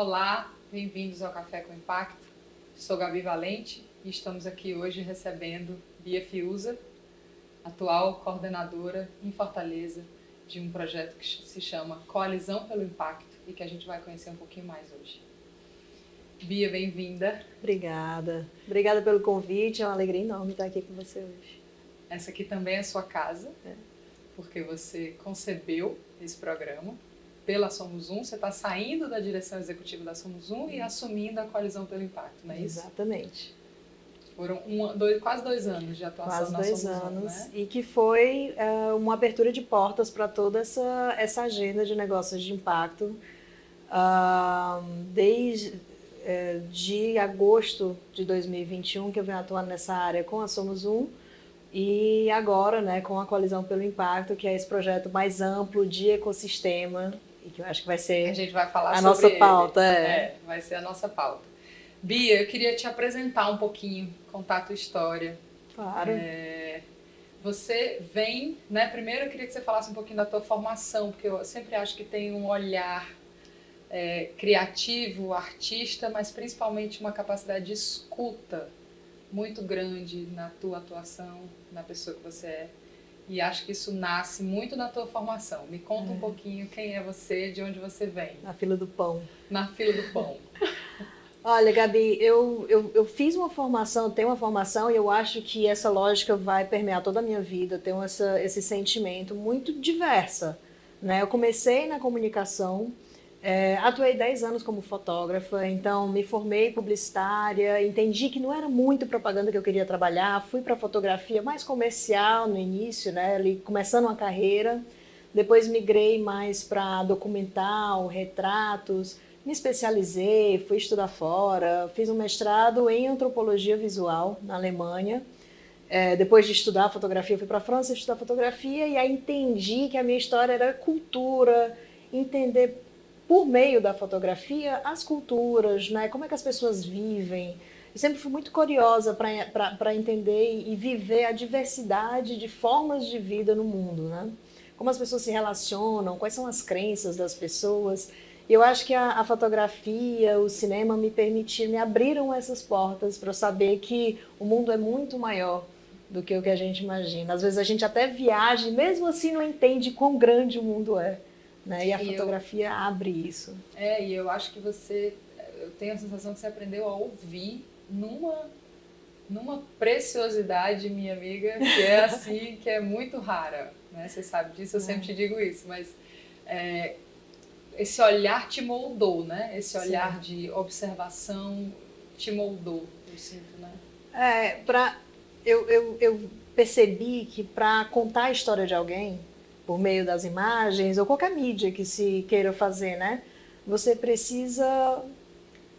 Olá, bem-vindos ao Café com Impacto. Sou Gabi Valente e estamos aqui hoje recebendo Bia Fiuza, atual coordenadora em Fortaleza de um projeto que se chama Coalizão pelo Impacto e que a gente vai conhecer um pouquinho mais hoje. Bia, bem-vinda. Obrigada. Obrigada pelo convite, é uma alegria enorme estar aqui com você hoje. Essa aqui também é a sua casa, porque você concebeu esse programa pela Somos Um, você está saindo da direção executiva da Somos Um e assumindo a Coalizão pelo Impacto, não é isso? Exatamente. Foram quase 2 anos de atuação na Somos Um, né? E que foi uma abertura de portas para toda essa agenda de negócios de impacto, de agosto de 2021, que eu venho atuando nessa área com a Somos Um, e agora, né, com a Coalizão pelo Impacto, que é esse projeto mais amplo de ecossistema, e que eu acho que vai ser a gente vai falar a sobre nossa pauta. Vai ser a nossa pauta. Bia, eu queria te apresentar um pouquinho, contar a tua história. Claro. Você vem, né? Primeiro eu queria que você falasse um pouquinho da tua formação, porque eu sempre acho que tem um olhar criativo, artista, mas principalmente uma capacidade de escuta muito grande na tua atuação, na pessoa que você é. E acho que isso nasce muito na tua formação. Me conta um pouquinho quem é você, de onde você vem. Na fila do pão. Na fila do pão. Olha, Gabi, eu fiz uma formação, tenho uma formação e eu acho que essa lógica vai permear toda a minha vida. Eu tenho esse sentimento muito diversa, né? Eu comecei na comunicação, atuei 10 anos como fotógrafa, então me formei publicitária, entendi que não era muito propaganda que eu queria trabalhar, fui para fotografia mais comercial no início, né, ali começando uma carreira, depois migrei mais para documental, retratos, me especializei, fui estudar fora, fiz um mestrado em antropologia visual na Alemanha. Depois de estudar fotografia, fui para a França estudar fotografia e aí entendi que a minha história era cultura, entender por meio da fotografia as culturas, né? Como é que as pessoas vivem. Eu sempre fui muito curiosa para entender e viver a diversidade de formas de vida no mundo, né? Como as pessoas se relacionam, quais são as crenças das pessoas. Eu acho que a fotografia, o cinema me abriram essas portas para eu saber que o mundo é muito maior do que o que a gente imagina. Às vezes a gente até viaja e mesmo assim não entende quão grande o mundo é. Né? E a fotografia abre isso. E eu acho que eu tenho a sensação que você aprendeu a ouvir numa preciosidade, minha amiga, que é assim, que é muito rara, né? Você sabe disso, eu sempre te digo isso, mas esse olhar te moldou, né? Esse olhar de observação te moldou, eu sinto, né? Eu percebi que para contar a história de alguém, por meio das imagens, ou qualquer mídia que se queira fazer, né? Você precisa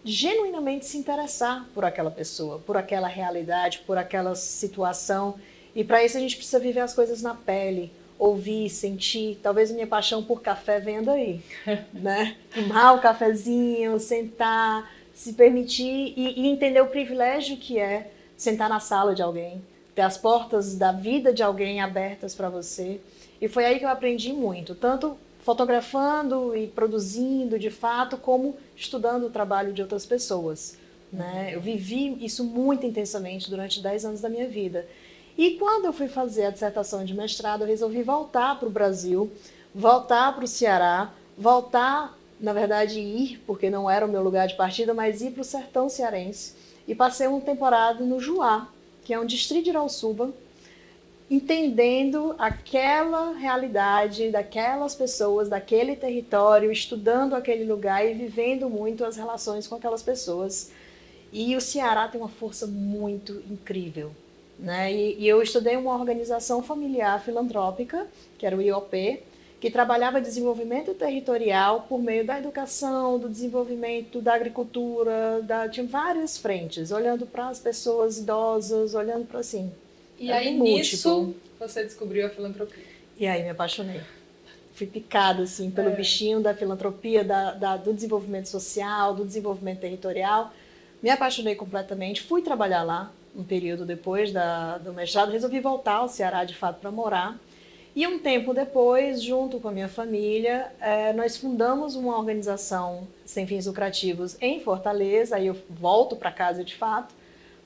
genuinamente se interessar por aquela pessoa, por aquela realidade, por aquela situação. E para isso a gente precisa viver as coisas na pele, ouvir, sentir. Talvez minha paixão por café venha daí, né? Tomar o cafezinho, sentar, se permitir e entender o privilégio que é sentar na sala de alguém, ter as portas da vida de alguém abertas para você. E foi aí que eu aprendi muito, tanto fotografando e produzindo de fato, como estudando o trabalho de outras pessoas. Né? Eu vivi isso muito intensamente durante 10 anos da minha vida. E quando eu fui fazer a dissertação de mestrado, eu resolvi voltar para o Brasil, voltar para o Ceará, na verdade ir, porque não era o meu lugar de partida, mas ir para o sertão cearense. E passei uma temporada no Juá, que é um distrito de Irauçuba, entendendo aquela realidade daquelas pessoas, daquele território, estudando aquele lugar e vivendo muito as relações com aquelas pessoas. E o Ceará tem uma força muito incrível. Né? E eu estudei uma organização familiar filantrópica, que era o IOP, que trabalhava desenvolvimento territorial por meio da educação, do desenvolvimento da agricultura, tinha várias frentes, olhando para as pessoas idosas, olhando para assim. E aí nisso você descobriu a filantropia. E aí me apaixonei. Fui picada assim, pelo bichinho da filantropia, do desenvolvimento social, do desenvolvimento territorial. Me apaixonei completamente, fui trabalhar lá um período depois do mestrado, resolvi voltar ao Ceará de fato para morar. E um tempo depois, junto com a minha família, nós fundamos uma organização sem fins lucrativos em Fortaleza, aí eu volto para casa de fato,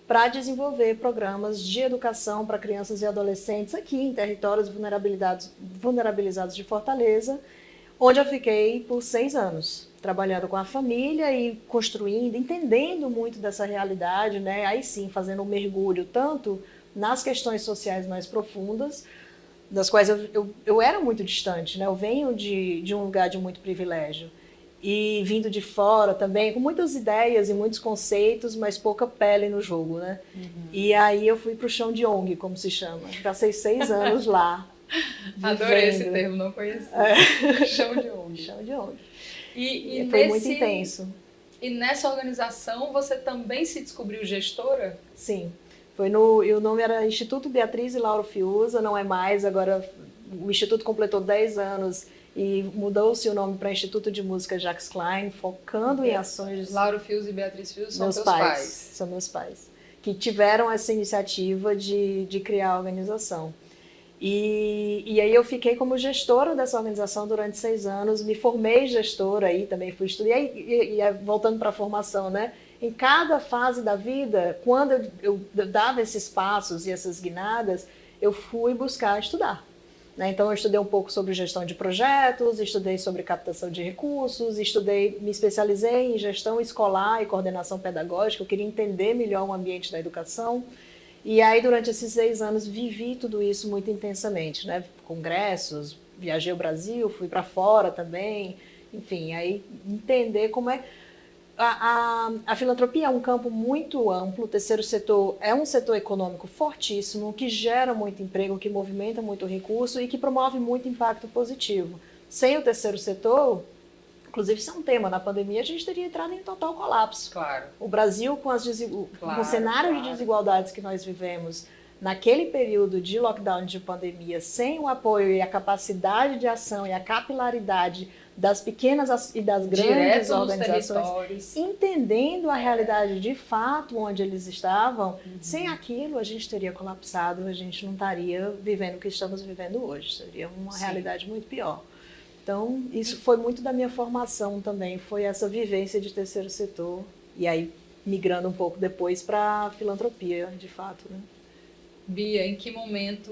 para desenvolver programas de educação para crianças e adolescentes aqui em territórios vulnerabilizados de Fortaleza, onde eu fiquei por 6 anos, trabalhando com a família e construindo, entendendo muito dessa realidade, né? Aí sim, fazendo um mergulho tanto nas questões sociais mais profundas, das quais eu era muito distante, né? Eu venho de um lugar de muito privilégio e vindo de fora também, com muitas ideias e muitos conceitos, mas pouca pele no jogo, né? E aí eu fui para o chão de ONG, como se chama. Passei 6 anos lá. Adorei esse termo, não conhecia. Chão de ONG. Chão de ONG. E foi muito intenso. E nessa organização você também se descobriu gestora? Sim. E o nome era Instituto Beatriz e Lauro Fiuza, não é mais, agora o Instituto completou 10 anos e mudou-se o nome para Instituto de Música Jacques Klein, focando em ações... Lauro Fiuza e Beatriz Fiuza são meus pais. São meus pais, que tiveram essa iniciativa de criar a organização. E aí eu fiquei como gestora dessa organização durante 6 anos, me formei gestora aí, também fui estudar, e voltando para a formação, né? Em cada fase da vida, quando eu dava esses passos e essas guinadas, eu fui buscar estudar. Né? Então, eu estudei um pouco sobre gestão de projetos, estudei sobre captação de recursos, me especializei em gestão escolar e coordenação pedagógica, eu queria entender melhor o ambiente da educação. E aí, durante esses 6 anos, vivi tudo isso muito intensamente. Né? Congressos, viajei ao Brasil, fui para fora também, enfim, aí entender como é... A filantropia é um campo muito amplo, o terceiro setor é um setor econômico fortíssimo, que gera muito emprego, que movimenta muito recurso e que promove muito impacto positivo. Sem o terceiro setor, inclusive isso é um tema, na pandemia a gente teria entrado em total colapso. Claro. O Brasil, com o cenário de desigualdades que nós vivemos, naquele período de lockdown de pandemia, sem o apoio e a capacidade de ação e a capilaridade das pequenas e das grandes organizações, entendendo a realidade de fato onde eles estavam, sem aquilo a gente teria colapsado, a gente não estaria vivendo o que estamos vivendo hoje, seria uma realidade muito pior. Então, isso foi muito da minha formação também, foi essa vivência de terceiro setor, e aí migrando um pouco depois para a filantropia, de fato, né? Bia, em que momento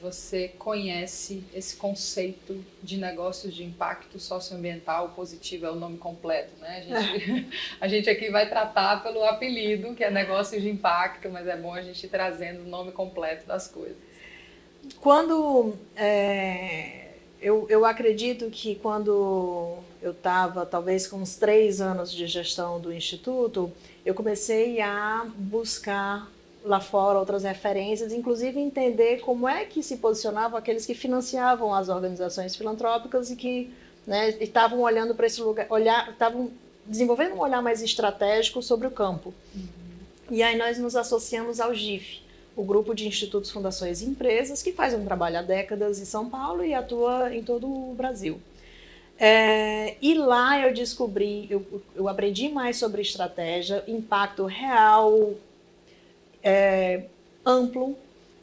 você conhece esse conceito de negócios de impacto socioambiental positivo, é o nome completo, né? A gente aqui vai tratar pelo apelido, que é negócios de impacto, mas é bom a gente ir trazendo o nome completo das coisas. Quando... Eu acredito que quando eu estava, talvez com uns 3 anos de gestão do Instituto, eu comecei a buscar lá fora outras referências, inclusive entender como é que se posicionavam aqueles que financiavam as organizações filantrópicas e que, né, estavam olhando para esse lugar, estavam desenvolvendo um olhar mais estratégico sobre o campo. E aí nós nos associamos ao GIF, o Grupo de Institutos, Fundações e Empresas, que faz um trabalho há décadas em São Paulo e atua em todo o Brasil. E lá eu descobri, eu aprendi mais sobre estratégia, impacto real, amplo,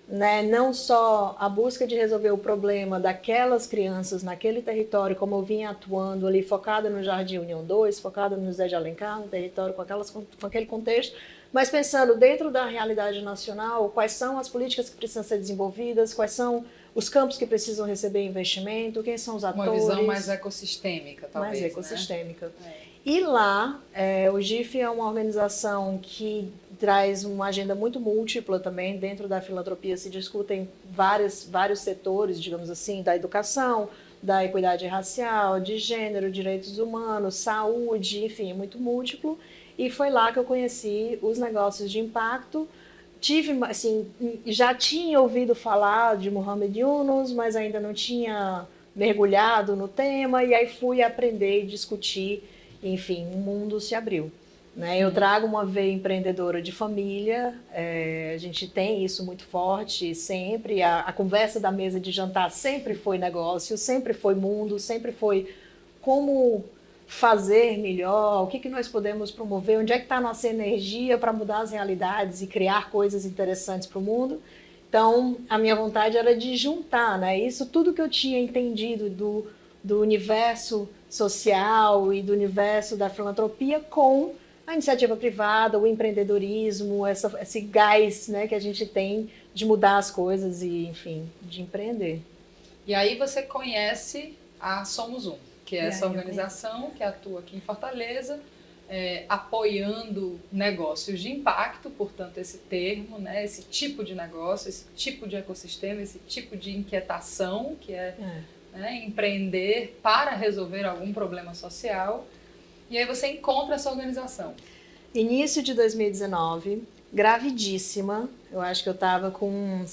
né? Não só a busca de resolver o problema daquelas crianças naquele território, como eu vinha atuando ali, focada no Jardim União 2, focada no José de Alencar, no território com aquele contexto, mas pensando dentro da realidade nacional, quais são as políticas que precisam ser desenvolvidas, quais são os campos que precisam receber investimento, quem são os atores. Uma visão mais ecossistêmica, talvez. Mais ecossistêmica. Né? E lá, o GIF é uma organização que traz uma agenda muito múltipla também. Dentro da filantropia se discutem vários setores, digamos assim, da educação, da equidade racial, de gênero, direitos humanos, saúde, enfim, muito múltiplo. E foi lá que eu conheci os negócios de impacto. Já tinha ouvido falar de Muhammad Yunus, mas ainda não tinha mergulhado no tema, e aí fui aprender e discutir, enfim, o mundo se abriu. Né? Eu trago uma veia empreendedora de família, a gente tem isso muito forte sempre, a conversa da mesa de jantar sempre foi negócio, sempre foi mundo, sempre foi como fazer melhor, o que nós podemos promover, onde é que está a nossa energia para mudar as realidades e criar coisas interessantes para o mundo. Então, a minha vontade era de juntar, né? Isso tudo que eu tinha entendido do universo social e do universo da filantropia com a iniciativa privada, o empreendedorismo, esse gás, né, que a gente tem de mudar as coisas e, enfim, de empreender. E aí você conhece a Somos Um, que é essa organização que atua aqui em Fortaleza, apoiando negócios de impacto, portanto esse termo, né, esse tipo de negócio, esse tipo de ecossistema, esse tipo de inquietação, que né, empreender para resolver algum problema social. E aí você encontra essa organização. Início de 2019, gravidíssima, eu acho que eu estava com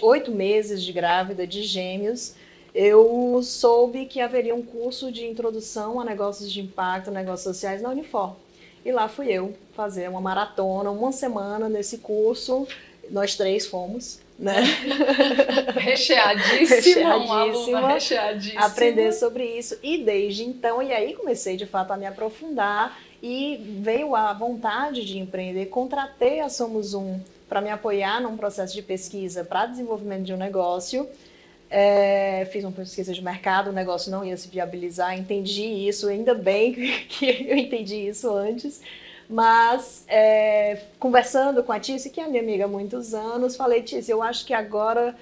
8 meses de grávida de gêmeos. Eu soube que haveria um curso de introdução a negócios de impacto, negócios sociais na Unifor. E lá fui eu fazer uma maratona, uma semana nesse curso. Nós 3 fomos, né? Recheadíssima, uma aluna recheadíssima. Aprender sobre isso. E desde então, e aí comecei de fato a me aprofundar e veio a vontade de empreender. Contratei a Somos Um para me apoiar num processo de pesquisa para desenvolvimento de um negócio. Fiz uma pesquisa de mercado, o negócio não ia se viabilizar, entendi isso, ainda bem que eu entendi isso antes, mas conversando com a Tícia, que é minha amiga há muitos anos, falei: Tícia, eu acho que agora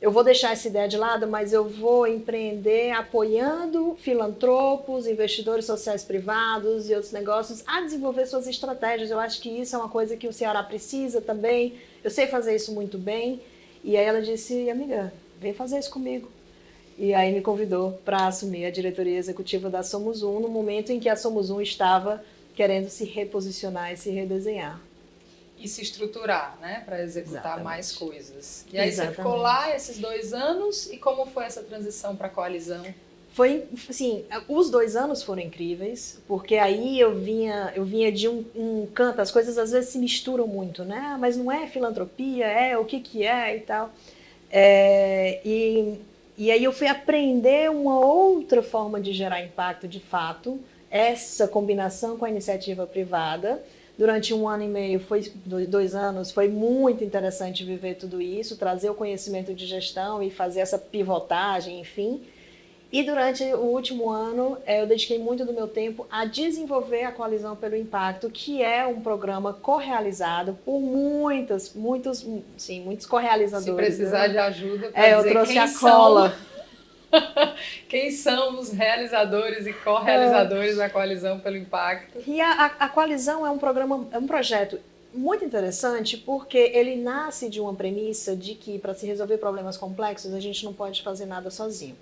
eu vou deixar essa ideia de lado, mas eu vou empreender apoiando filantropos, investidores sociais privados e outros negócios a desenvolver suas estratégias. Eu acho que isso é uma coisa que o Ceará precisa também, eu sei fazer isso muito bem. E aí ela disse: amiga, vem fazer isso comigo. E aí me convidou para assumir a diretoria executiva da Somos Um, no momento em que a Somos Um estava querendo se reposicionar e se redesenhar. E se estruturar, né, para executar Exatamente. Mais coisas. E aí você ficou lá esses 2 anos, e como foi essa transição para a coalizão? Foi, assim, os 2 anos foram incríveis, porque aí eu vinha de um canto, as coisas às vezes se misturam muito, né? Mas não é filantropia, o que é e tal. E aí eu fui aprender uma outra forma de gerar impacto de fato, essa combinação com a iniciativa privada. Durante 1 ano e meio, 2 anos, foi muito interessante viver tudo isso, trazer o conhecimento de gestão e fazer essa pivotagem, enfim. E durante o último ano, eu dediquei muito do meu tempo a desenvolver a Coalizão pelo Impacto, que é um programa correalizado por muitos correalizadores. Se precisar de ajuda, eu trouxe a cola. Quem são os realizadores e co-realizadores da Coalizão pelo Impacto? E a Coalizão é um projeto muito interessante, porque ele nasce de uma premissa de que, para se resolver problemas complexos, a gente não pode fazer nada sozinho.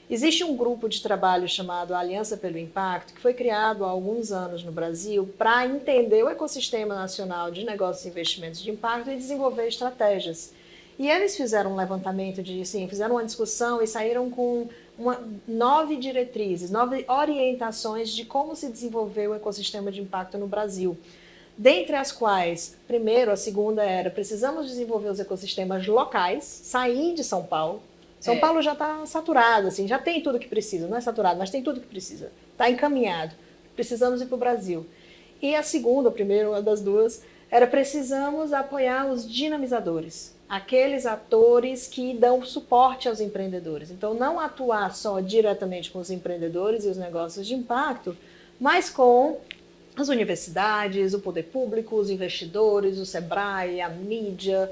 Existe um grupo de trabalho chamado Aliança pelo Impacto, que foi criado há alguns anos no Brasil para entender o ecossistema nacional de negócios e investimentos de impacto e desenvolver estratégias. E eles fizeram um levantamento fizeram uma discussão e saíram com 9 diretrizes, 9 orientações de como se desenvolver o ecossistema de impacto no Brasil. Dentre as quais, primeiro, a segunda era: precisamos desenvolver os ecossistemas locais, sair de São Paulo. São Paulo já está saturado, assim, já tem tudo que precisa, não é saturado, mas tem tudo que precisa, está encaminhado. Precisamos ir para o Brasil. E a segunda, a primeira, uma das duas, era: precisamos apoiar os dinamizadores, aqueles atores que dão suporte aos empreendedores. Então, não atuar só diretamente com os empreendedores e os negócios de impacto, mas com as universidades, o poder público, os investidores, o Sebrae, a mídia.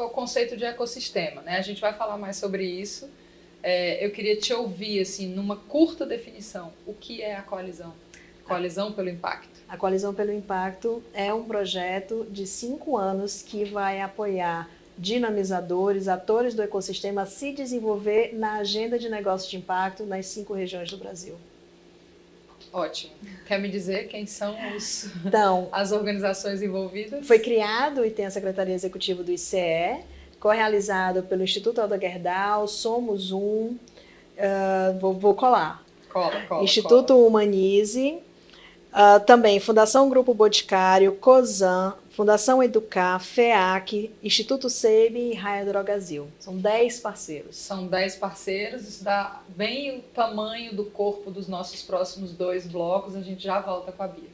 O conceito de ecossistema, né? A gente vai falar mais sobre isso. Eu queria te ouvir, assim, numa curta definição, o que é a Coalizão? Coalizão pelo Impacto. A Coalizão pelo Impacto é um projeto de 5 anos que vai apoiar dinamizadores, atores do ecossistema a se desenvolver na agenda de negócios de impacto nas 5 regiões do Brasil. Ótimo. Quer me dizer quem são as organizações envolvidas? Foi criado e tem a Secretaria Executiva do ICE, co-realizado pelo Instituto Alda Gerdau, Somos Um, vou colar. Cola. Instituto Humanize, também Fundação Grupo Boticário, COSAN, Fundação Educar, FEAC, Instituto SEIB e Raia Drogazil. São 10 parceiros. São 10 parceiros, isso dá bem o tamanho do corpo dos nossos próximos 2 blocos. A gente já volta com a Bia.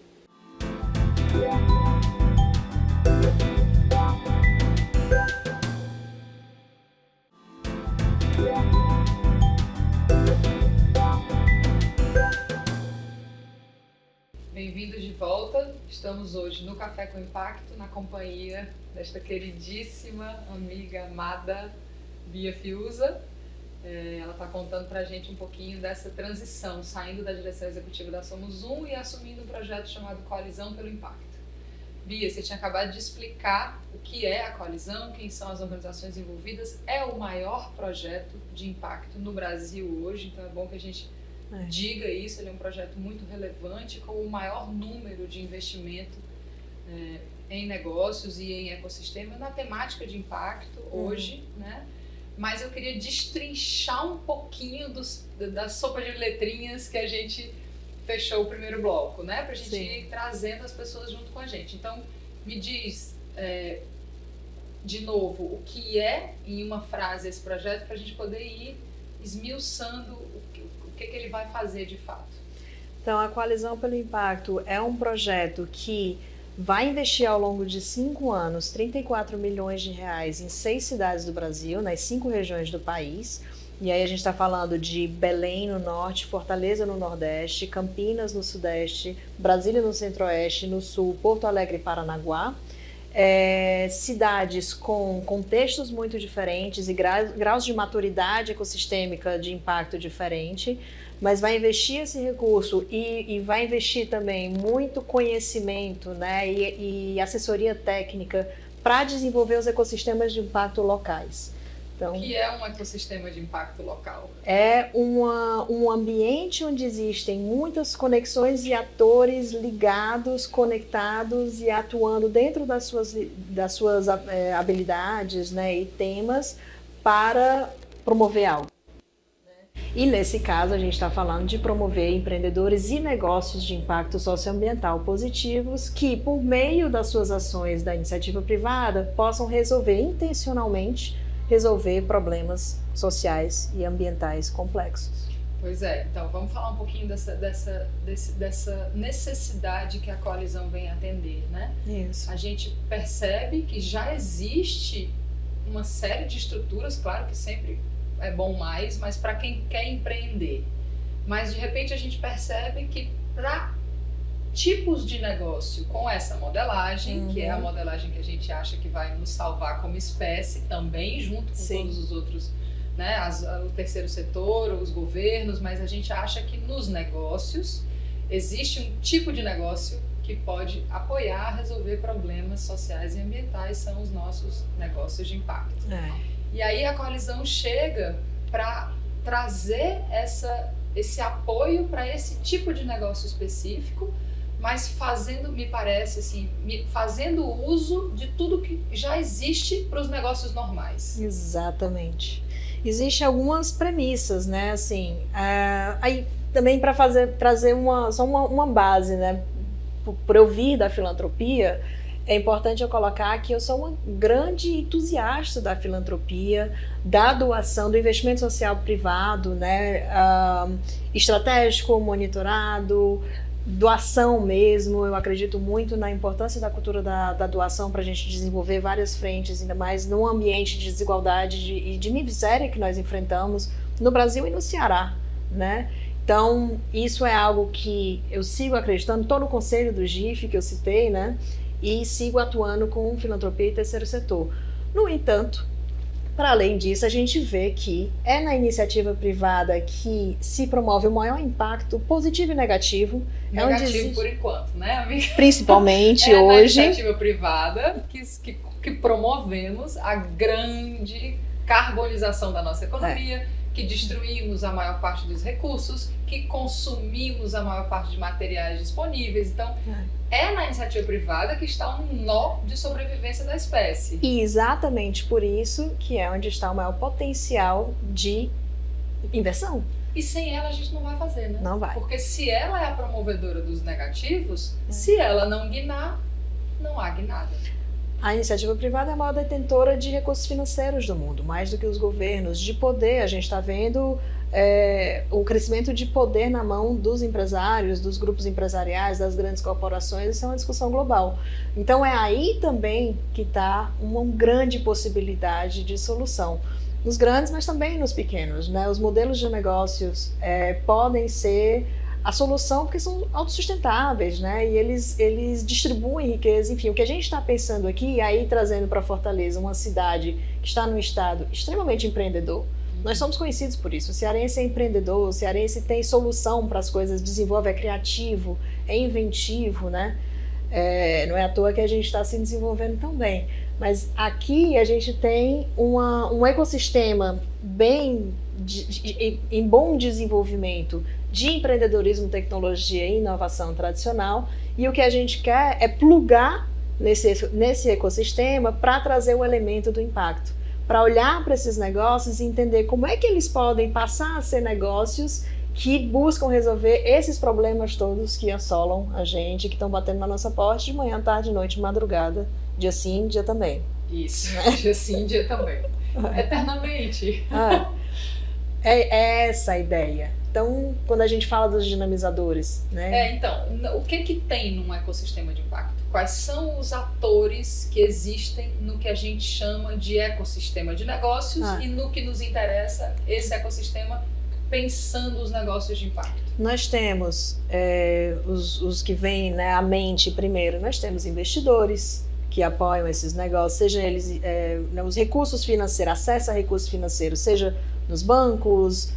Bem-vindos de volta. Estamos hoje no Café com Impacto, na companhia desta queridíssima amiga amada Bia Fiuza. Ela está contando para a gente um pouquinho dessa transição, saindo da direção executiva da Somos Um e assumindo um projeto chamado Coalizão pelo Impacto. Bia, você tinha acabado de explicar o que é a coalizão, quem são as organizações envolvidas. É o maior projeto de impacto no Brasil hoje, então é bom que a gente diga isso. Ele é um projeto muito relevante, com o maior número de investimento em negócios e em ecossistema na temática de impacto hoje, né? Mas eu queria destrinchar um pouquinho da sopa de letrinhas que a gente fechou o primeiro bloco, né? Pra gente ir trazendo as pessoas junto com a gente. Então, me diz, de novo, o que é, em uma frase, esse projeto, pra gente poder ir esmiuçando o que ele vai fazer de fato. Então, a Coalizão pelo Impacto é um projeto que vai investir ao longo de 5 anos 34 milhões de reais em 6 cidades do Brasil, nas 5 regiões do país. E aí a gente está falando de Belém no norte, Fortaleza no nordeste, Campinas no sudeste, Brasília no centro-oeste, no sul, Porto Alegre e Paranaguá. Cidades com contextos muito diferentes e graus de maturidade ecossistêmica de impacto diferente, mas vai investir esse recurso e vai investir também muito conhecimento, né, e assessoria técnica para desenvolver os ecossistemas de impacto locais. Então, o que é um ecossistema de impacto local? É um ambiente onde existem muitas conexões e atores ligados, conectados e atuando dentro das suas habilidades, né, e temas para promover algo. E nesse caso a gente está falando de promover empreendedores e negócios de impacto socioambiental positivos que, por meio das suas ações da iniciativa privada, possam intencionalmente resolver problemas sociais e ambientais complexos. Pois é, então vamos falar um pouquinho dessa necessidade que a coalizão vem atender, né? Isso. A gente percebe que já existe uma série de estruturas, claro que sempre é bom mais, mas para quem quer empreender. Mas de repente a gente percebe que para tipos de negócio com essa modelagem, que é a modelagem que a gente acha que vai nos salvar como espécie também, junto com todos os outros, né, o terceiro setor, os governos, mas a gente acha que nos negócios existe um tipo de negócio que pode apoiar, resolver problemas sociais e ambientais, são os nossos negócios de impacto. E aí a coalizão chega para trazer esse apoio para esse tipo de negócio específico, mas fazendo, me parece assim, fazendo uso de tudo que já existe para os negócios normais. Exatamente. Existem algumas premissas, né? Assim, aí também para trazer só uma base, né? Por eu vir da filantropia, é importante eu colocar que eu sou uma grande entusiasta da filantropia, da doação, do investimento social privado, né? Estratégico, monitorado, doação mesmo. Eu acredito muito na importância da cultura da doação para a gente desenvolver várias frentes, ainda mais num ambiente de desigualdade e de miséria que nós enfrentamos no Brasil e no Ceará, né? Então, isso é algo que eu sigo acreditando, estou no conselho do GIF que eu citei, né? E sigo atuando com filantropia e terceiro setor. No entanto, para além disso, a gente vê que é na iniciativa privada que se promove o maior impacto positivo e negativo. Negativo por enquanto, né, amiga? Principalmente hoje. É na iniciativa privada que promovemos a grande carbonização da nossa economia, que destruímos a maior parte dos recursos, que consumimos a maior parte de materiais disponíveis. Então, é na iniciativa privada que está um nó de sobrevivência da espécie. E exatamente por isso que é onde está o maior potencial de inversão. E sem ela a gente não vai fazer, né? Não vai. Porque se ela é a promovedora dos negativos, se ela não guinar, não há guinada. A iniciativa privada é a maior detentora de recursos financeiros do mundo, mais do que os governos, de poder. A gente está vendo o crescimento de poder na mão dos empresários, dos grupos empresariais, das grandes corporações. Isso é uma discussão global. Então é aí também que está uma grande possibilidade de solução. Nos grandes, mas também nos pequenos, né? Os modelos de negócios podem ser a solução, porque são autossustentáveis, né? E eles distribuem riqueza. Enfim, o que a gente está pensando aqui, aí trazendo para Fortaleza, uma cidade que está num estado extremamente empreendedor. Nós somos conhecidos por isso. O cearense é empreendedor, o cearense tem solução para as coisas, desenvolve, é criativo, é inventivo, né? Não é à toa que a gente está se desenvolvendo tão bem. Mas aqui a gente tem um ecossistema em bom desenvolvimento de empreendedorismo, tecnologia e inovação tradicional, e o que a gente quer é plugar nesse ecossistema para trazer o elemento do impacto, para olhar para esses negócios e entender como é que eles podem passar a ser negócios que buscam resolver esses problemas todos que assolam a gente, que estão batendo na nossa porta de manhã, tarde, noite, madrugada, dia sim, dia também. Isso, dia sim, dia também. Eternamente. É essa a ideia. Então, quando a gente fala dos dinamizadores, né? Então, o que tem num ecossistema de impacto? Quais são os atores que existem no que a gente chama de ecossistema de negócios e no que nos interessa esse ecossistema pensando os negócios de impacto? Nós temos os que vêm, né, à mente primeiro, nós temos investidores que apoiam esses negócios, seja eles os recursos financeiros, acesso a recursos financeiros, seja nos bancos,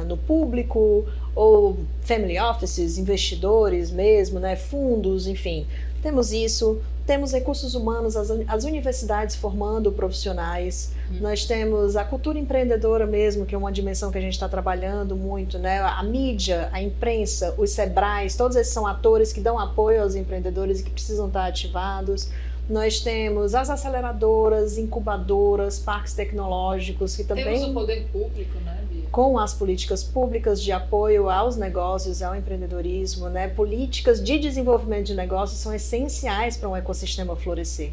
no público, ou family offices, investidores mesmo, né, fundos, enfim. Temos isso, temos recursos humanos, as universidades formando profissionais, nós temos a cultura empreendedora mesmo, que é uma dimensão que a gente está trabalhando muito, né? A mídia, a imprensa, os SEBRAES, todos esses são atores que dão apoio aos empreendedores e que precisam estar ativados. Nós temos as aceleradoras, incubadoras, parques tecnológicos que também... Temos o poder público, né, Bia? Com as políticas públicas de apoio aos negócios, ao empreendedorismo, né? Políticas de desenvolvimento de negócios são essenciais para um ecossistema florescer,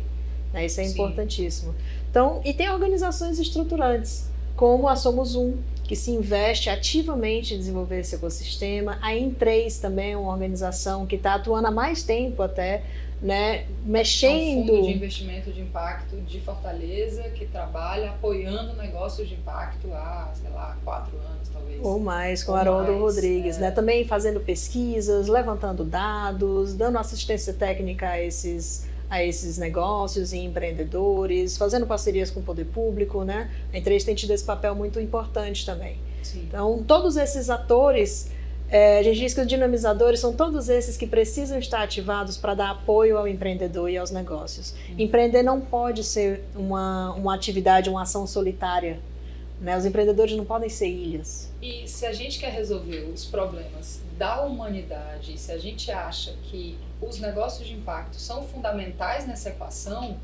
né? Isso é importantíssimo. Então, e tem organizações estruturantes, como a Somos Um, que se investe ativamente em desenvolver esse ecossistema. A Em3 também é uma organização que está atuando há mais tempo até, né, mexendo... É um fundo de investimento de impacto de Fortaleza que trabalha apoiando negócios de impacto há, sei lá, 4 anos talvez. Ou mais, com Haroldo Rodrigues, né? Também fazendo pesquisas, levantando dados, dando assistência técnica a esses negócios e empreendedores, fazendo parcerias com o poder público, né? A Em3 tem tido esse papel muito importante também. Sim. Então, todos esses atores... a gente diz que os dinamizadores são todos esses que precisam estar ativados para dar apoio ao empreendedor e aos negócios. Empreender não pode ser uma atividade, uma ação solitária, né? Os empreendedores não podem ser ilhas. E se a gente quer resolver os problemas da humanidade, se a gente acha que os negócios de impacto são fundamentais nessa equação,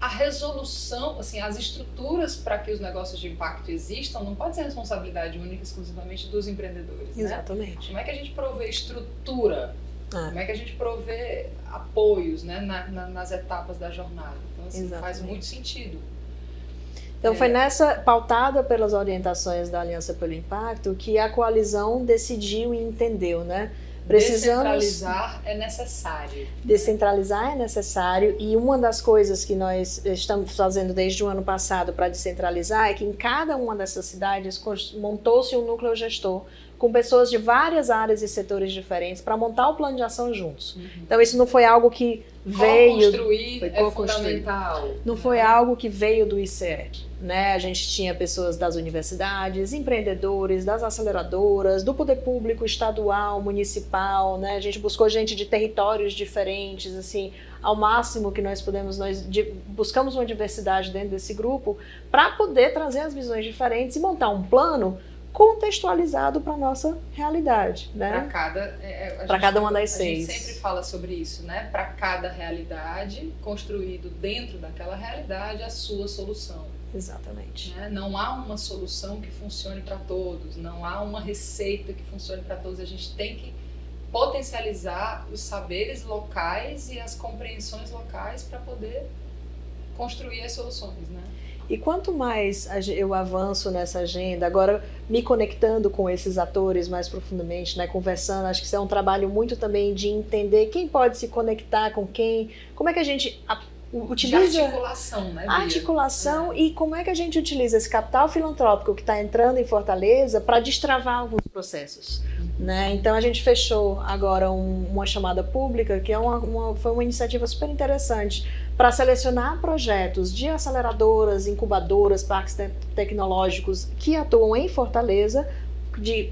a resolução, assim, as estruturas para que os negócios de impacto existam não pode ser responsabilidade única e exclusivamente dos empreendedores. Exatamente. Né? Como é que a gente provê estrutura? Como é que a gente provê apoios, né, nas etapas da jornada? Então, assim, faz muito sentido. Então, foi pautada pelas orientações da Aliança pelo Impacto, que a coalizão decidiu e entendeu, né? Descentralizar é necessário. Descentralizar é necessário, e uma das coisas que nós estamos fazendo desde o ano passado para descentralizar é que em cada uma dessas cidades montou-se um núcleo gestor com pessoas de várias áreas e setores diferentes para montar o plano de ação juntos. Então isso não foi algo que veio... Co-construir é fundamental. Não foi algo que veio do ICE. Né? A gente tinha pessoas das universidades, empreendedores, das aceleradoras, do poder público estadual, municipal, né? A gente buscou gente de territórios diferentes, assim, ao máximo que nós pudemos, buscamos uma diversidade dentro desse grupo para poder trazer as visões diferentes e montar um plano contextualizado para a nossa realidade, né? Para cada uma das 6. A gente sempre fala sobre isso, né? Para cada realidade, construído dentro daquela realidade, a sua solução. Exatamente. Né? Não há uma solução que funcione para todos, não há uma receita que funcione para todos. A gente tem que potencializar os saberes locais e as compreensões locais para poder construir as soluções, né? E quanto mais eu avanço nessa agenda, agora me conectando com esses atores mais profundamente, né, conversando, acho que isso é um trabalho muito também de entender quem pode se conectar com quem, como é que a gente utiliza de articulação, né, Bia? A articulação e como é que a gente utiliza esse capital filantrópico que está entrando em Fortaleza para destravar alguns processos. Né? Então a gente fechou agora uma chamada pública que foi uma iniciativa super interessante para selecionar projetos de aceleradoras, incubadoras, parques tecnológicos que atuam em Fortaleza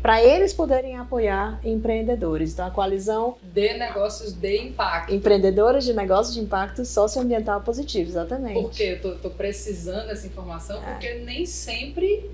para eles poderem apoiar empreendedores. Então a coalizão de negócios de impacto. Empreendedores de negócios de impacto socioambiental positivo, exatamente. Porque eu tô precisando dessa informação, porque nem sempre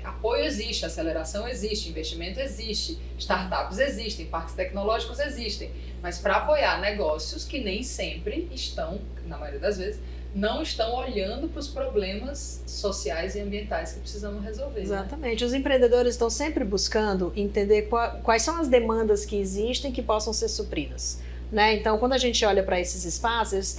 apoio existe, aceleração existe, investimento existe, startups existem, parques tecnológicos existem, mas para apoiar negócios que nem sempre estão, na maioria das vezes, não estão olhando para os problemas sociais e ambientais que precisamos resolver. Exatamente. Né? Os empreendedores estão sempre buscando entender quais são as demandas que existem que possam ser supridas. Né? Então, quando a gente olha para esses espaços,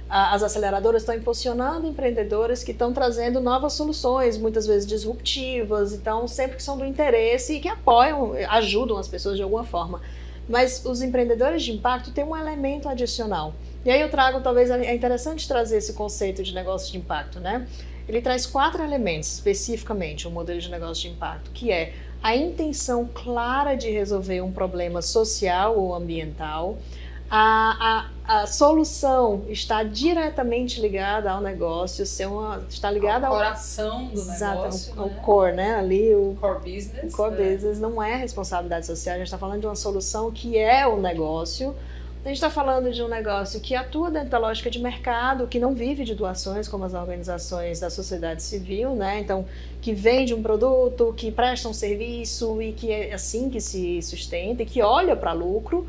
as aceleradoras estão impulsionando empreendedores que estão trazendo novas soluções, muitas vezes disruptivas, então sempre que são do interesse e que apoiam, ajudam as pessoas de alguma forma. Mas os empreendedores de impacto têm um elemento adicional. E aí eu trago, talvez é interessante trazer esse conceito de negócio de impacto, né? Ele traz 4 elementos especificamente, o modelo de negócio de impacto, que é a intenção clara de resolver um problema social ou ambiental. A solução está diretamente ligada ao negócio, está ligada ao coração do negócio, ao core, né? Ali o core business. O core business não é responsabilidade social, a gente está falando de uma solução que é o negócio. A gente está falando de um negócio que atua dentro da lógica de mercado, que não vive de doações, como as organizações da sociedade civil, né? Então, que vende um produto, que presta um serviço e que é assim que se sustenta e que olha para lucro.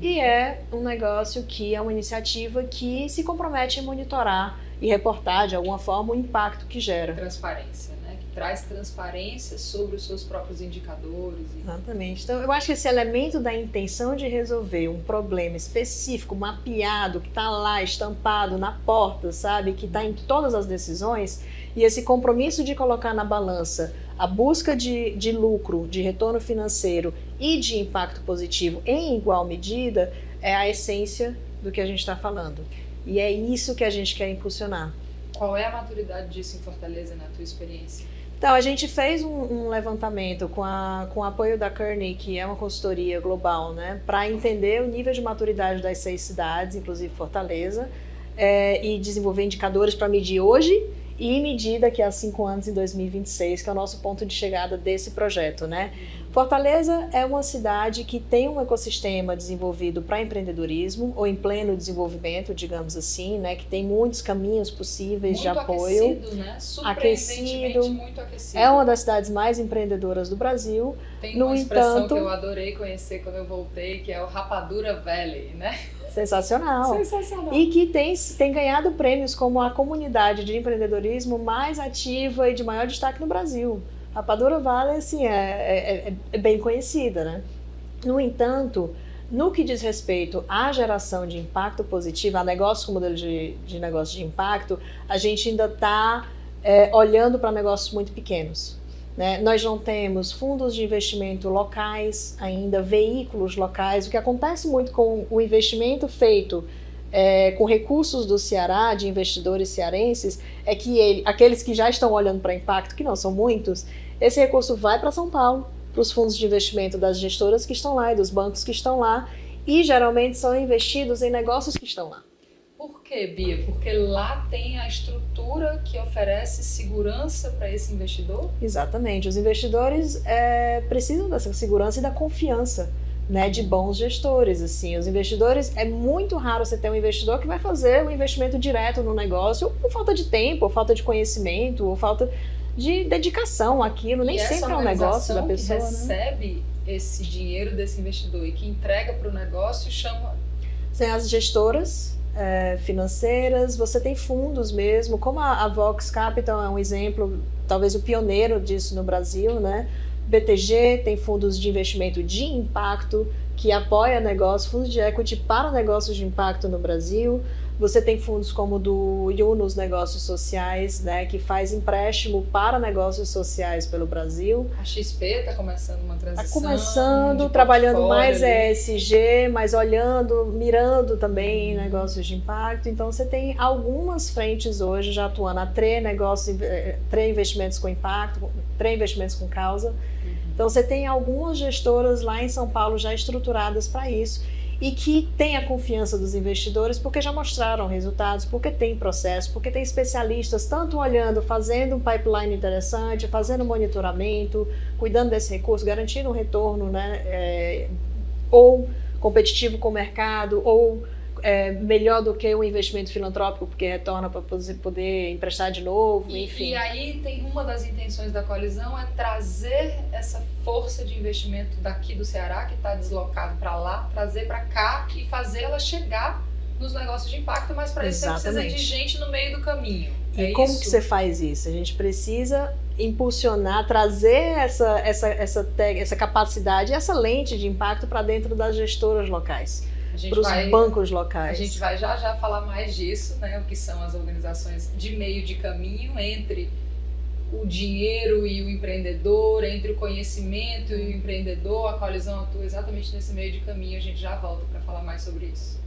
E é um negócio que é uma iniciativa que se compromete em monitorar e reportar de alguma forma o impacto que gera. Transparência, né? Que traz transparência sobre os seus próprios indicadores. Exatamente. Então, eu acho que esse elemento da intenção de resolver um problema específico, mapeado, que está lá estampado na porta, sabe? Que está em todas as decisões, e esse compromisso de colocar na balança a busca de lucro, de retorno financeiro e de impacto positivo em igual medida é a essência do que a gente está falando. E é isso que a gente quer impulsionar. Qual é a maturidade disso em Fortaleza, na tua experiência? Então, a gente fez um levantamento com o apoio da Kearney, que é uma consultoria global, né, para entender o nível de maturidade das 6 cidades, inclusive Fortaleza, e desenvolver indicadores para medir hoje e medir daqui a 5 anos, em 2026, que é o nosso ponto de chegada desse projeto, né? Fortaleza é uma cidade que tem um ecossistema desenvolvido para empreendedorismo, ou em pleno desenvolvimento, digamos assim, né? Que tem muitos caminhos possíveis de apoio. Aquecido, né? Surpreendentemente muito aquecido. É uma das cidades mais empreendedoras do Brasil. Tem uma expressão que eu adorei conhecer quando eu voltei, que é o Rapadura Valley, né? Sensacional. Sensacional. E que tem ganhado prêmios como a comunidade de empreendedorismo mais ativa e de maior destaque no Brasil. A Rapadura Valley, assim, é bem conhecida, né? No entanto, no que diz respeito à geração de impacto positivo, a negócio com modelo de negócio de impacto, a gente ainda está olhando para negócios muito pequenos. Né? Nós não temos fundos de investimento locais ainda, veículos locais. O que acontece muito com o investimento feito com recursos do Ceará, de investidores cearenses, é que aqueles que já estão olhando para impacto, que não são muitos, esse recurso vai para São Paulo, para os fundos de investimento das gestoras que estão lá e dos bancos que estão lá, e geralmente são investidos em negócios que estão lá. Por quê, Bia? Porque lá tem a estrutura que oferece segurança para esse investidor? Exatamente. Os investidores precisam dessa segurança e da confiança, né, de bons gestores. Assim. Os investidores, é muito raro você ter um investidor que vai fazer um investimento direto no negócio por falta de tempo, ou falta de conhecimento, ou falta de dedicação àquilo. Nem sempre é um negócio da pessoa. Que recebe esse dinheiro desse investidor e que entrega para o negócio chama... Tem as gestoras financeiras, você tem fundos mesmo, como a Vox Capital é um exemplo, talvez o pioneiro disso no Brasil, né? BTG tem fundos de investimento de impacto que apoia negócios, fundos de equity para negócios de impacto no Brasil. Você tem fundos como o do Yunus Negócios Sociais, né, que faz empréstimo para negócios sociais pelo Brasil. A XP está começando uma transição. Está começando, trabalhando mais ESG, mas olhando, mirando também em negócios de impacto. Então, você tem algumas frentes hoje já atuando. A TRE Investimentos com Impacto, TRE Investimentos com Causa. Então, você tem algumas gestoras lá em São Paulo já estruturadas para isso e que têm a confiança dos investidores porque já mostraram resultados, porque tem processo, porque tem especialistas tanto olhando, fazendo um pipeline interessante, fazendo monitoramento, cuidando desse recurso, garantindo um retorno, né, ou competitivo com o mercado, ou melhor do que um investimento filantrópico, porque retorna para poder emprestar de novo, enfim. E aí tem uma das intenções da coalizão é trazer essa força de investimento daqui do Ceará, que está deslocado para lá, trazer para cá e fazer ela chegar nos negócios de impacto, mas para isso você precisa de gente no meio do caminho. E como que você faz isso? A gente precisa impulsionar, trazer essa capacidade, essa lente de impacto para dentro das gestoras locais. Para os bancos locais. A gente vai já falar mais disso, né? O que são as organizações de meio de caminho entre o dinheiro e o empreendedor, entre o conhecimento e o empreendedor. A coalizão atua exatamente nesse meio de caminho. A gente já volta para falar mais sobre isso.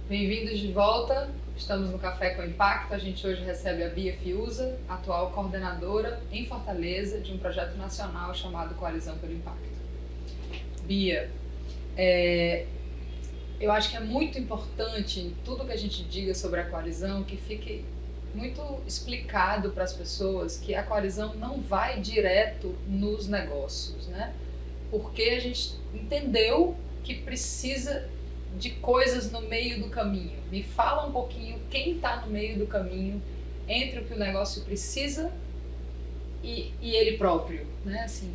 Bem-vindos de volta, estamos no Café com Impacto. A gente hoje recebe a Bia Fiuza, atual coordenadora em Fortaleza de um projeto nacional chamado Coalizão pelo Impacto. Bia, eu acho que é muito importante em tudo que a gente diga sobre a coalizão que fique muito explicado para as pessoas que a coalizão não vai direto nos negócios, né? Porque a gente entendeu que precisa de coisas no meio do caminho. Me fala um pouquinho quem está no meio do caminho entre o que o negócio precisa e ele próprio, né? Assim.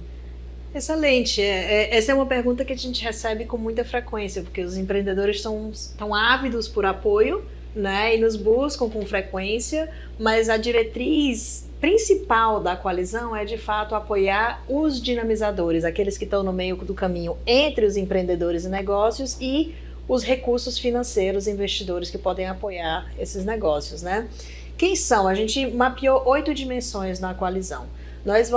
Excelente. Essa é uma pergunta que a gente recebe com muita frequência, porque os empreendedores estão ávidos por apoio, né, e nos buscam com frequência, mas a diretriz principal da coalizão é, de fato, apoiar os dinamizadores, aqueles que estão no meio do caminho entre os empreendedores e negócios e os recursos financeiros, investidores que podem apoiar esses negócios, né? Quem são? A gente mapeou 8 dimensões na coalizão. Nós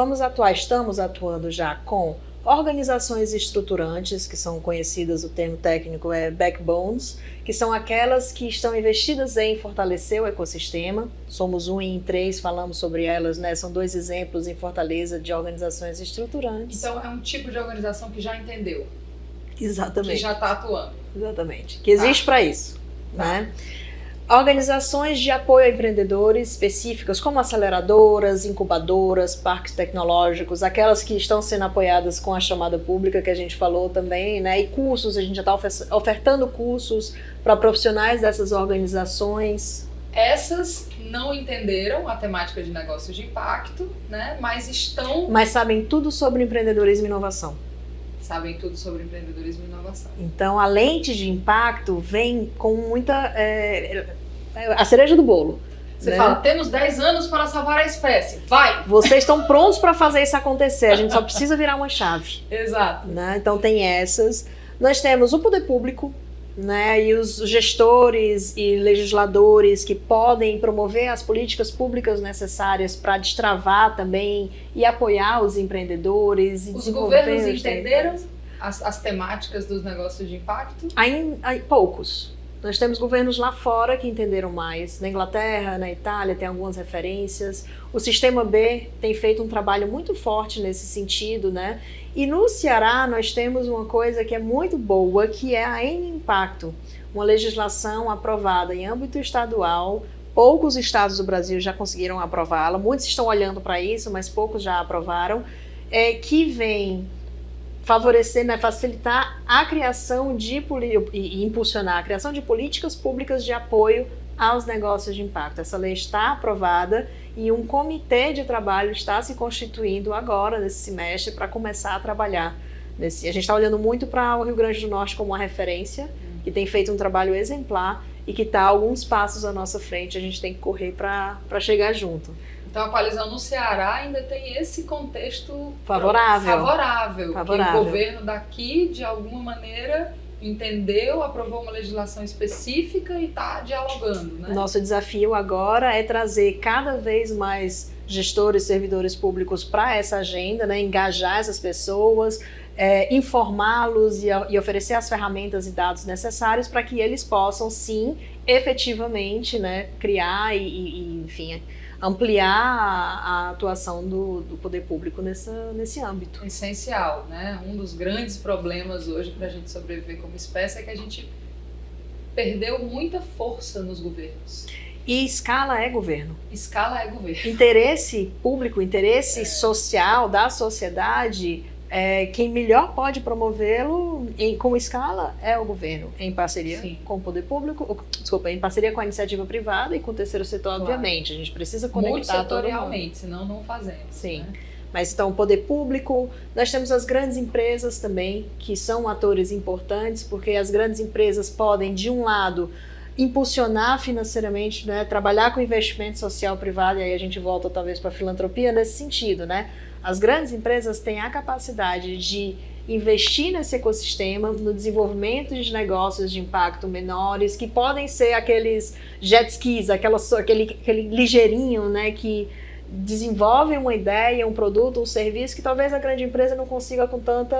estamos atuando já com organizações estruturantes, que são conhecidas, o termo técnico é backbones, que são aquelas que estão investidas em fortalecer o ecossistema. Somos 1 em 3, falamos sobre elas, né? São 2 exemplos em Fortaleza de organizações estruturantes. Então é um tipo de organização que já entendeu. Exatamente. Que já está atuando. Exatamente. Que existe para isso, né? Organizações de apoio a empreendedores específicas, como aceleradoras, incubadoras, parques tecnológicos, aquelas que estão sendo apoiadas com a chamada pública que a gente falou também, né? E cursos, a gente já está ofertando cursos para profissionais dessas organizações. Essas não entenderam a temática de negócio de impacto, né? Mas sabem tudo sobre empreendedorismo e inovação. Sabem tudo sobre empreendedorismo e inovação. Então, a lente de impacto vem com muita... a cereja do bolo. Você fala, temos 10 anos para salvar a espécie, vai! Vocês estão prontos para fazer isso acontecer, a gente só precisa virar uma chave. Exato. Né? Então, tem essas. Nós temos o poder público, né, e os gestores e legisladores que podem promover as políticas públicas necessárias para destravar também e apoiar os empreendedores. E os governos entenderam as temáticas dos negócios de impacto? Poucos. Nós temos governos lá fora que entenderam mais. Na Inglaterra, na Itália, tem algumas referências. O Sistema B tem feito um trabalho muito forte nesse sentido, né? E no Ceará nós temos uma coisa que é muito boa, que é a N-Impacto, uma legislação aprovada em âmbito estadual. Poucos estados do Brasil já conseguiram aprová-la, muitos estão olhando para isso, mas poucos já aprovaram, que vem favorecer, né, facilitar a criação e impulsionar a criação de políticas públicas de apoio aos negócios de impacto. Essa lei está aprovada e um comitê de trabalho está se constituindo agora, nesse semestre, para começar a trabalhar. A gente está olhando muito para o Rio Grande do Norte como uma referência, que tem feito um trabalho exemplar e que está a alguns passos à nossa frente, a gente tem que correr para chegar junto. Então a coalizão no Ceará ainda tem esse contexto favorável. Que o governo daqui, de alguma maneira, entendeu, aprovou uma legislação específica e está dialogando, né? Nosso desafio agora é trazer cada vez mais gestores, servidores públicos para essa agenda, né? Engajar essas pessoas, informá-los e oferecer as ferramentas e dados necessários para que eles possam, sim, efetivamente, né, criar e enfim, ampliar a atuação do poder público nesse âmbito. Essencial, né? Um dos grandes problemas hoje para a gente sobreviver como espécie é que a gente perdeu muita força nos governos. E escala é governo. Escala é governo. Interesse público, interesse social da sociedade, quem melhor pode promovê-lo com escala é o governo, em parceria com o poder público, em parceria com a iniciativa privada e com o terceiro setor, obviamente. A gente precisa conectar todo mundo. Senão não fazemos. Sim. Né? Mas então, o poder público, nós temos as grandes empresas também, que são atores importantes, porque as grandes empresas podem, de um lado, impulsionar financeiramente, né, trabalhar com investimento social privado, e aí a gente volta talvez para a filantropia nesse sentido, né? As grandes empresas têm a capacidade de investir nesse ecossistema, no desenvolvimento de negócios de impacto menores, que podem ser aqueles jet skis, aquele ligeirinho, né, que desenvolve uma ideia, um produto, um serviço que talvez a grande empresa não consiga com tanta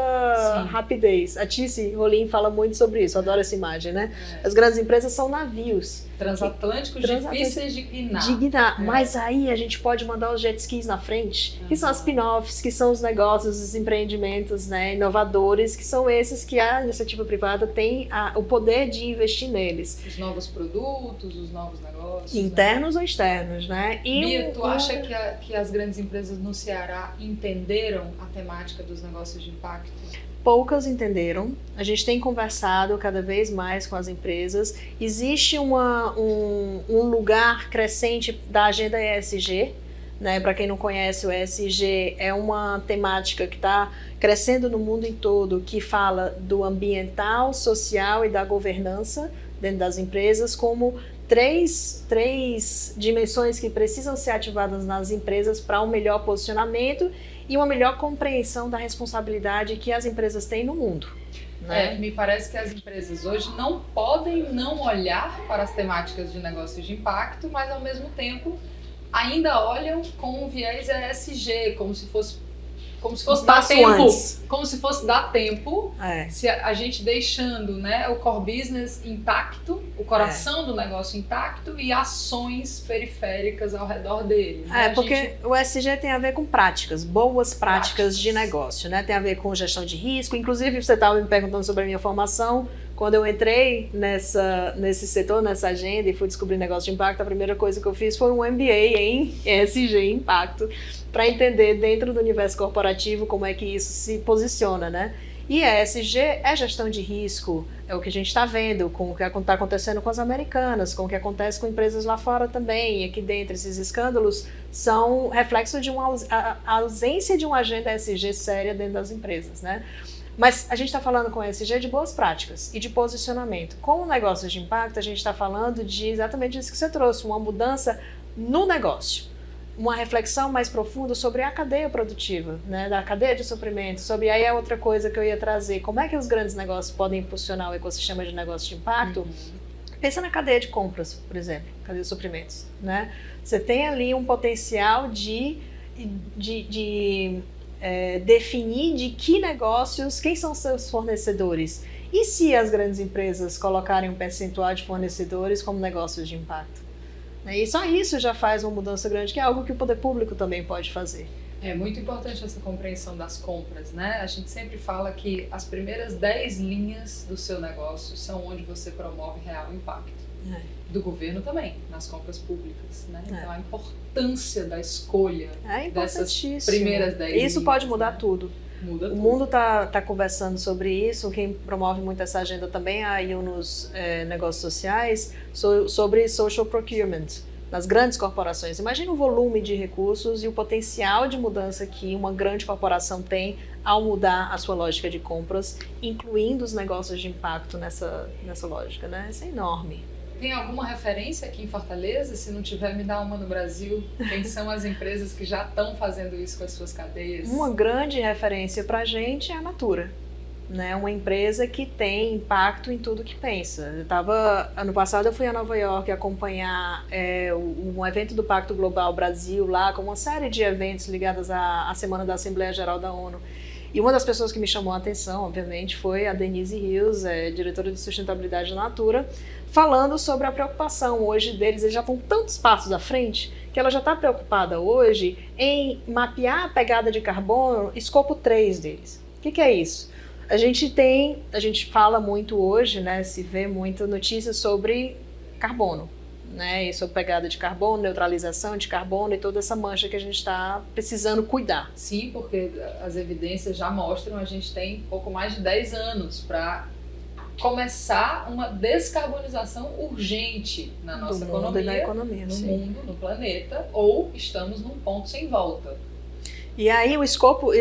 rapidez. A Tice Rolim fala muito sobre isso, eu adoro essa imagem, né? As grandes empresas são navios. Transatlânticos difíceis de guinar. Mas aí a gente pode mandar os jet skis na frente, que são as spin-offs, que são os negócios, os empreendimentos, né, inovadores, que são esses que a iniciativa privada tem o poder de investir neles. Os novos produtos, os novos negócios. Internos ou externos, né? Bia, tu acha que as grandes empresas no Ceará entenderam a temática dos negócios de impacto? Poucas entenderam. A gente tem conversado cada vez mais com as empresas. Existe um lugar crescente da agenda ESG, né? Para quem não conhece, o ESG é uma temática que está crescendo no mundo em todo, que fala do ambiental, social e da governança dentro das empresas como três dimensões que precisam ser ativadas nas empresas para um melhor posicionamento e uma melhor compreensão da responsabilidade que as empresas têm no mundo. Né? Me parece que as empresas hoje não podem não olhar para as temáticas de negócios de impacto, mas ao mesmo tempo ainda olham com um viés ESG, como se fosse dar tempo. Como se fosse dar tempo, se a gente deixando, né, o core business intacto, o coração do negócio intacto e ações periféricas ao redor dele. Né? Porque o ESG tem a ver com boas práticas de negócio, né? Tem a ver com gestão de risco. Inclusive, você estava me perguntando sobre a minha formação. Quando eu entrei nesse setor, nessa agenda e fui descobrir negócio de impacto, a primeira coisa que eu fiz foi um MBA em ESG, impacto, para entender dentro do universo corporativo como é que isso se posiciona, né? E ESG é gestão de risco, é o que a gente está vendo com o que está acontecendo com as americanas, com o que acontece com empresas lá fora também, e aqui dentro esses escândalos são reflexo de uma ausência de uma agenda ESG séria dentro das empresas, né? Mas a gente está falando com ESG de boas práticas e de posicionamento. Com o negócio de impacto, a gente está falando de exatamente isso que você trouxe, uma mudança no negócio. Uma reflexão mais profunda sobre a cadeia produtiva, né, da cadeia de suprimento, sobre aí é outra coisa que eu ia trazer, como é que os grandes negócios podem impulsionar o ecossistema de negócio de impacto. Pensa na cadeia de compras, por exemplo, cadeia de suprimentos, né? Você tem ali um potencial de definir de que negócios, quem são seus fornecedores. E se as grandes empresas colocarem um percentual de fornecedores como negócios de impacto? E só isso já faz uma mudança grande, que é algo que o poder público também pode fazer. É muito importante essa compreensão das compras, né? A gente sempre fala que as primeiras 10 linhas do seu negócio são onde você promove real impacto. Do governo também, nas compras públicas, né? Então a importância da escolha dessas primeiras 10 linhas. Isso pode mudar tudo. Muda tudo. O mundo está conversando sobre isso, quem promove muito essa agenda também é a Yunus Negócios Sociais, sobre social procurement, nas grandes corporações. Imagina o volume de recursos e o potencial de mudança que uma grande corporação tem ao mudar a sua lógica de compras, incluindo os negócios de impacto nessa lógica, né? Isso é enorme. Tem alguma referência aqui em Fortaleza? Se não tiver, me dá uma no Brasil. Quem são as empresas que já estão fazendo isso com as suas cadeias? Uma grande referência para a gente é a Natura. Né, uma empresa que tem impacto em tudo que pensa. Ano passado eu fui a Nova York acompanhar um evento do Pacto Global Brasil lá, com uma série de eventos ligados à Semana da Assembleia Geral da ONU. E uma das pessoas que me chamou a atenção, obviamente, foi a Denise Rios, diretora de sustentabilidade da Natura, falando sobre a preocupação hoje deles. Eles já estão tantos passos à frente que ela já está preocupada hoje em mapear a pegada de carbono, escopo 3 deles. O que é isso? A gente fala muito hoje, né, se vê muita notícia sobre carbono, né, e sobre pegada de carbono, neutralização de carbono e toda essa mancha que a gente está precisando cuidar. Sim, porque as evidências já mostram, a gente tem pouco mais de 10 anos para começar uma descarbonização urgente na nossa economia, no mundo, no planeta, ou estamos num ponto sem volta. E aí o escopo,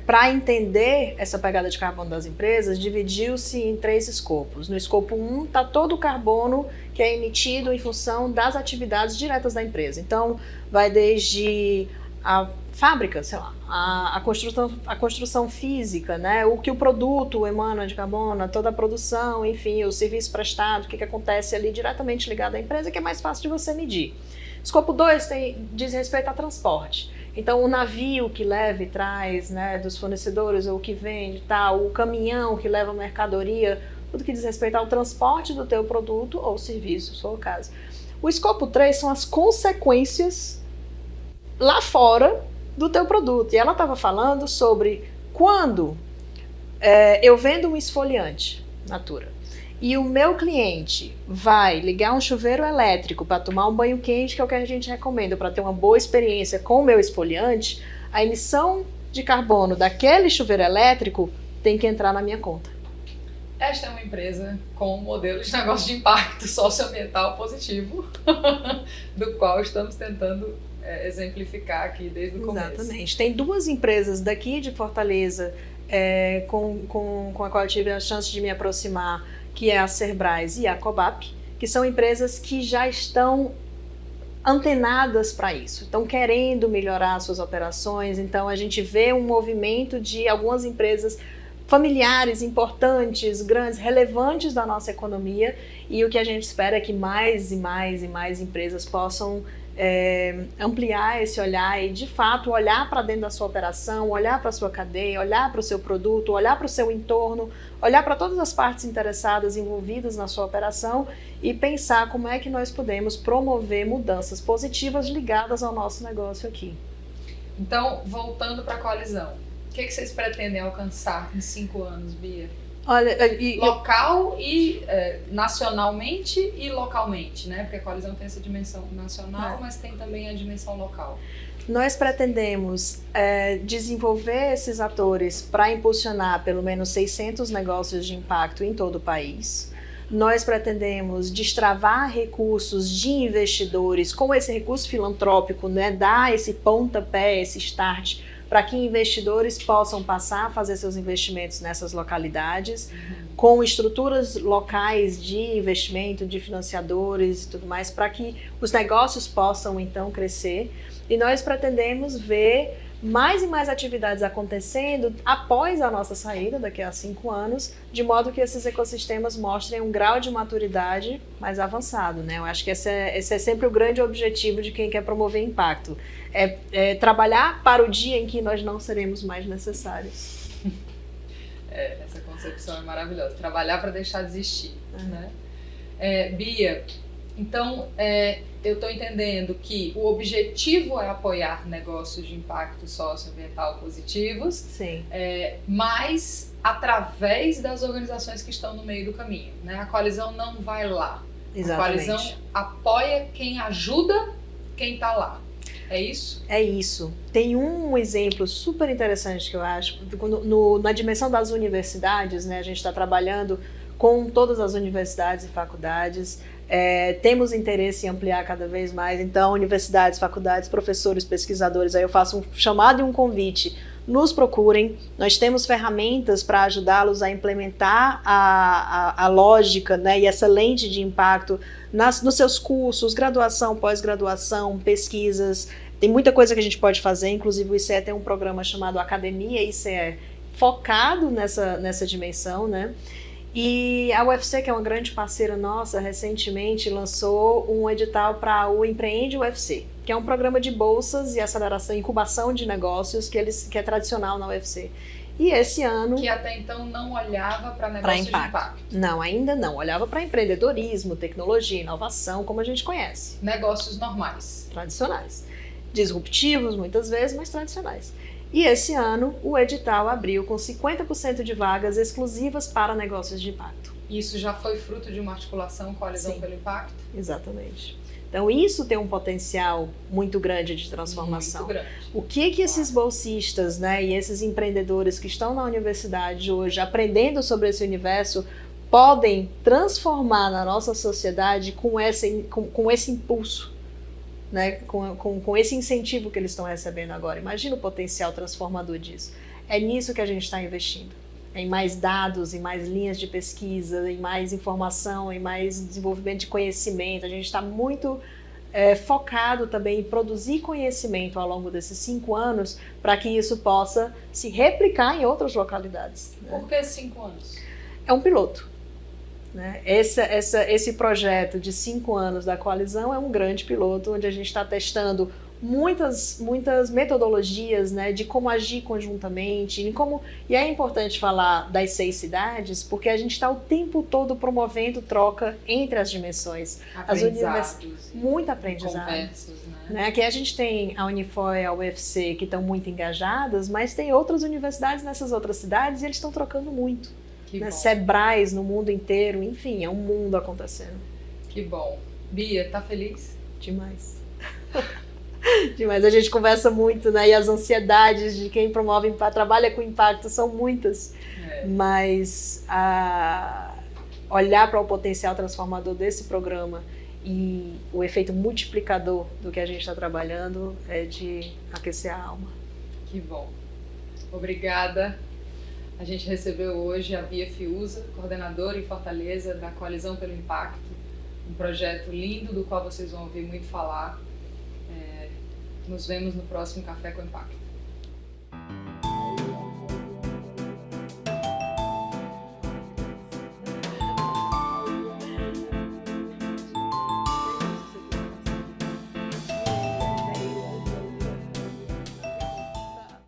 para entender essa pegada de carbono das empresas, dividiu-se em 3 escopos. No escopo 1 está todo o carbono que é emitido em função das atividades diretas da empresa. Então, vai desde a fábrica, sei lá, a construção física, né? O que o produto emana de carbono, toda a produção, enfim, o serviço prestado, o que acontece ali diretamente ligado à empresa, que é mais fácil de você medir. Escopo 2 diz respeito a transporte. Então, o navio que leva e traz, né, dos fornecedores, ou que vende, o caminhão que leva a mercadoria, tudo que diz respeito ao transporte do teu produto ou serviço, se for o caso. O escopo 3 são as consequências lá fora do teu produto. E ela estava falando sobre quando eu vendo um esfoliante, Natura, e o meu cliente vai ligar um chuveiro elétrico para tomar um banho quente, que é o que a gente recomenda para ter uma boa experiência com o meu esfoliante, a emissão de carbono daquele chuveiro elétrico tem que entrar na minha conta. Esta é uma empresa com um modelo de negócio de impacto socioambiental positivo, do qual estamos tentando exemplificar aqui desde o começo. Exatamente. Tem 2 empresas daqui de Fortaleza com a qual eu tive a chance de me aproximar, que é a Cerbrais e a Cobap, que são empresas que já estão antenadas para isso, estão querendo melhorar suas operações. Então a gente vê um movimento de algumas empresas familiares, importantes, grandes, relevantes da nossa economia, e o que a gente espera é que mais e mais e mais empresas possam ampliar esse olhar e, de fato, olhar para dentro da sua operação, olhar para a sua cadeia, olhar para o seu produto, olhar para o seu entorno, olhar para todas as partes interessadas envolvidas na sua operação e pensar como é que nós podemos promover mudanças positivas ligadas ao nosso negócio aqui. Então, voltando para a coalizão, o que vocês pretendem alcançar em 5 anos, Bia? Olha, local e nacionalmente e localmente, né? Porque a coalizão tem essa dimensão nacional, mas tem também a dimensão local. Nós pretendemos desenvolver esses atores para impulsionar pelo menos 600 negócios de impacto em todo o país. Nós pretendemos destravar recursos de investidores com esse recurso filantrópico, né? Dar esse pontapé, esse start, para que investidores possam passar a fazer seus investimentos nessas localidades, com estruturas locais de investimento, de financiadores e tudo mais, para que os negócios possam então crescer. E nós pretendemos ver mais e mais atividades acontecendo após a nossa saída, daqui a 5 anos, de modo que esses ecossistemas mostrem um grau de maturidade mais avançado, né? Eu acho que esse é sempre o grande objetivo de quem quer promover impacto. Trabalhar para o dia em que nós não seremos mais necessários. Essa concepção é maravilhosa. Trabalhar para deixar de existir, né? Bia, então, eu estou entendendo que o objetivo é apoiar negócios de impacto socioambiental positivos, sim, mas através das organizações que estão no meio do caminho, né? A coalizão não vai lá. Exatamente. A coalizão apoia quem ajuda quem está lá. É isso? É isso. Tem um exemplo super interessante que eu acho, na dimensão das universidades, né, a gente está trabalhando com todas as universidades e faculdades. Temos interesse em ampliar cada vez mais, então universidades, faculdades, professores, pesquisadores, aí eu faço um chamado e um convite, nos procurem, nós temos ferramentas para ajudá-los a implementar a lógica, né, e essa lente de impacto nos seus cursos, graduação, pós-graduação, pesquisas, tem muita coisa que a gente pode fazer, inclusive o ICE tem um programa chamado Academia ICE, focado nessa dimensão, né? E a UFC, que é uma grande parceira nossa, recentemente lançou um edital para o Empreende UFC, que é um programa de bolsas e aceleração, incubação de negócios que é tradicional na UFC. E esse ano... Que até então não olhava para negócios de impacto. Não, ainda não. Olhava para empreendedorismo, tecnologia, inovação, como a gente conhece. Negócios normais. Tradicionais. Disruptivos, muitas vezes, mas tradicionais. E esse ano, o edital abriu com 50% de vagas exclusivas para negócios de impacto. Isso já foi fruto de uma articulação com a Coalizão pelo Impacto? Exatamente. Então, isso tem um potencial muito grande de transformação. Muito grande. O que esses bolsistas, né, e esses empreendedores que estão na universidade hoje, aprendendo sobre esse universo, podem transformar na nossa sociedade com esse impulso? Né, com esse incentivo que eles estão recebendo agora. Imagina o potencial transformador disso. É nisso que a gente está investindo. Em mais dados, em mais linhas de pesquisa, em mais informação, em mais desenvolvimento de conhecimento. A gente está muito focado também em produzir conhecimento ao longo desses 5 anos para que isso possa se replicar em outras localidades. Né? Por que 5 anos? É um piloto. Né? Esse projeto de 5 anos da coalizão é um grande piloto, onde a gente está testando muitas metodologias, né, de como agir conjuntamente, e é importante falar das 6 cidades, porque a gente está o tempo todo promovendo troca entre as dimensões. Muito aprendizado. Conversas, né? Aqui a gente tem a Unifor e a UFC que estão muito engajadas, mas tem outras universidades nessas outras cidades e eles estão trocando muito. Né? Sebrais no mundo inteiro, enfim, é um mundo acontecendo. Que bom. Bia, tá feliz? Demais. Demais. A gente conversa muito, né? E as ansiedades de quem promove, trabalha com impacto são muitas. Mas olhar para o potencial transformador desse programa e o efeito multiplicador do que a gente está trabalhando é de aquecer a alma. Que bom. Obrigada. A gente recebeu hoje a Bia Fiuza, coordenadora em Fortaleza da Coalizão pelo Impacto, um projeto lindo do qual vocês vão ouvir muito falar. Nos vemos no próximo Café com Impacto.